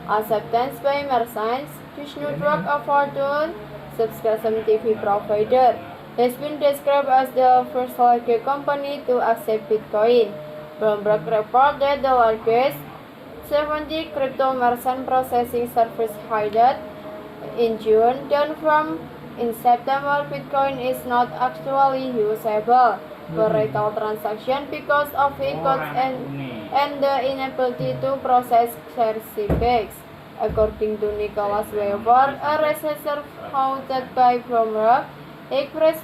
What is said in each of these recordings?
Acceptance by merchants. This network of fortune subscription TV provider has been described as the first large company to accept Bitcoin. Bloomberg reported that the largest 70 crypto merchant processing service hired in June, down from in September. Bitcoin is not actually usable for retail transaction because of costs and the inability to process certificates. According to Nicholas Weaver, a researcher founded by Bloomberg, increased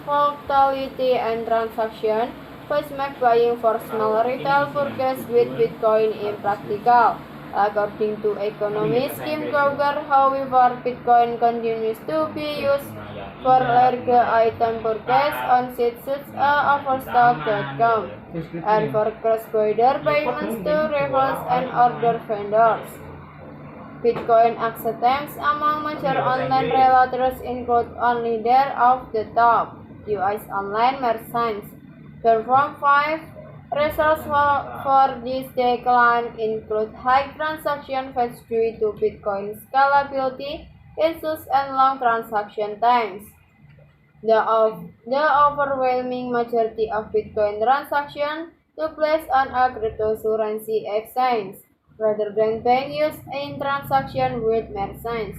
volatility and transaction which make buying for small retail purchases with Bitcoin impractical. According to economist Kim Kruger, however, Bitcoin continues to be used for large item purchase on sites such as Overstock.com and for cross-border payments to rivals and other vendors. Bitcoin acceptance among major online retailers include only their of the top US online merchants. The from 5 reasons for this decline include high transaction fees due to Bitcoin scalability issues and long transaction times. The overwhelming majority of Bitcoin transactions took place on a cryptocurrency exchange rather than being used in transaction with merchants.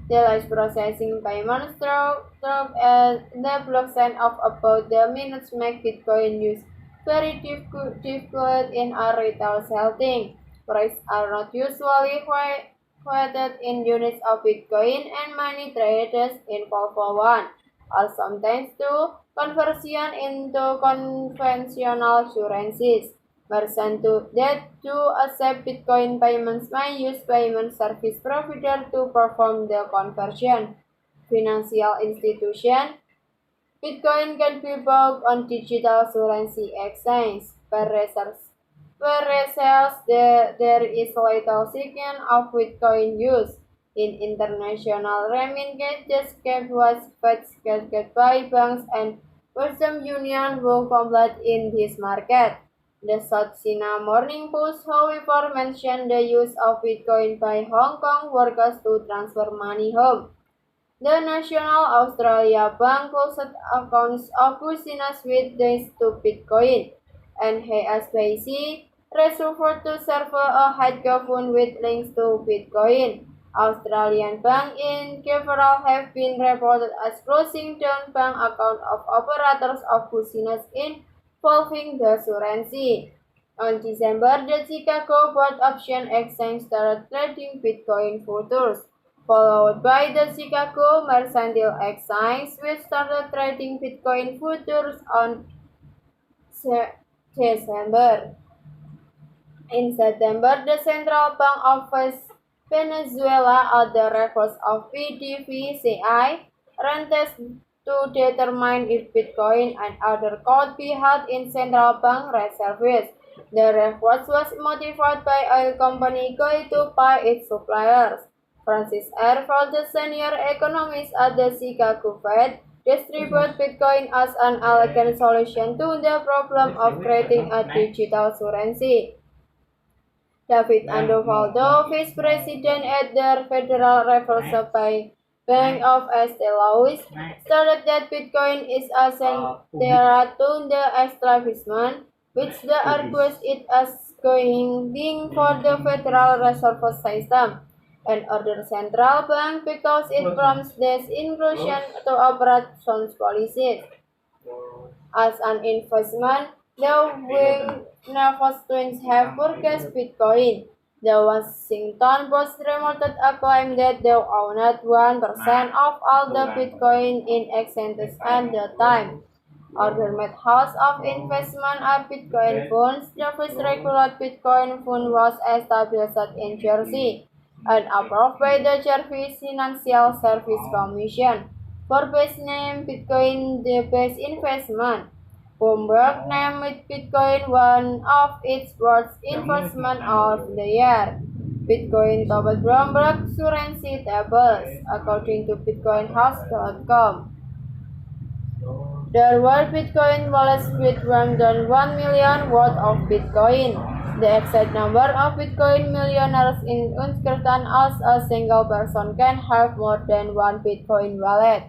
Delays processing payments through the blockchain of about the minutes make Bitcoin use very difficult in a retail setting. Prices are not usually weighted in units of Bitcoin, and many traders involve one or sometimes two conversion into conventional currencies. Merchants that do accept Bitcoin payments may use payment service provider to perform the conversion. Financial institution. Bitcoin can be bought on digital currency exchange. Per resales, there is little sign of Bitcoin use. In international remittances, cash was fetched by banks and Western Union who compete in this market. The South China Morning Post, however, mentioned the use of Bitcoin by Hong Kong workers to transfer money home. The National Australia Bank closed accounts of business with this to Bitcoin, and HSBC reserved to serve a hedge fund with links to Bitcoin. Australian banks in several have been reported as closing down bank accounts of operators of business involving the currency. On December, the Chicago Board Option Exchange started trading Bitcoin futures, followed by the Chicago Mercantile Exchange, which started trading Bitcoin futures on December. In September, the Central Bank of Venezuela, at the request of PDVSA, ran tests to determine if Bitcoin and other could be held in central bank reserves. The request was motivated by oil company going to pay its suppliers. Francis Erfeld, the senior economist at the Chicago Fed, distributes Bitcoin as an elegant solution to the problem of creating a digital currency. David Andovaldo, vice president at the Federal Reserve Bank of St. Louis, stated that Bitcoin is a threat to the establishment, which the argues it as being for the Federal Reserve System and other central bank because it prompts this inclusion to operate sound policies. As an investment, the Winklevoss twins have purchased Bitcoin. The Washington Post reported a claim that they owned 1% of all the Bitcoin in exchanges at the time. Ordermet House of Investment are Bitcoin funds. The first regular Bitcoin fund was established in Jersey and approved by the Jersey Financial Service Commission. Forbes named Bitcoin the best investment. Bloomberg named Bitcoin one of its worst investments of the year. Bitcoin topped Bloomberg currency tables, according to BitcoinHouse.com. There were Bitcoin wallets with more than 1 million worth of Bitcoin. The exact number of Bitcoin millionaires is uncertain as a single person can have more than one Bitcoin wallet.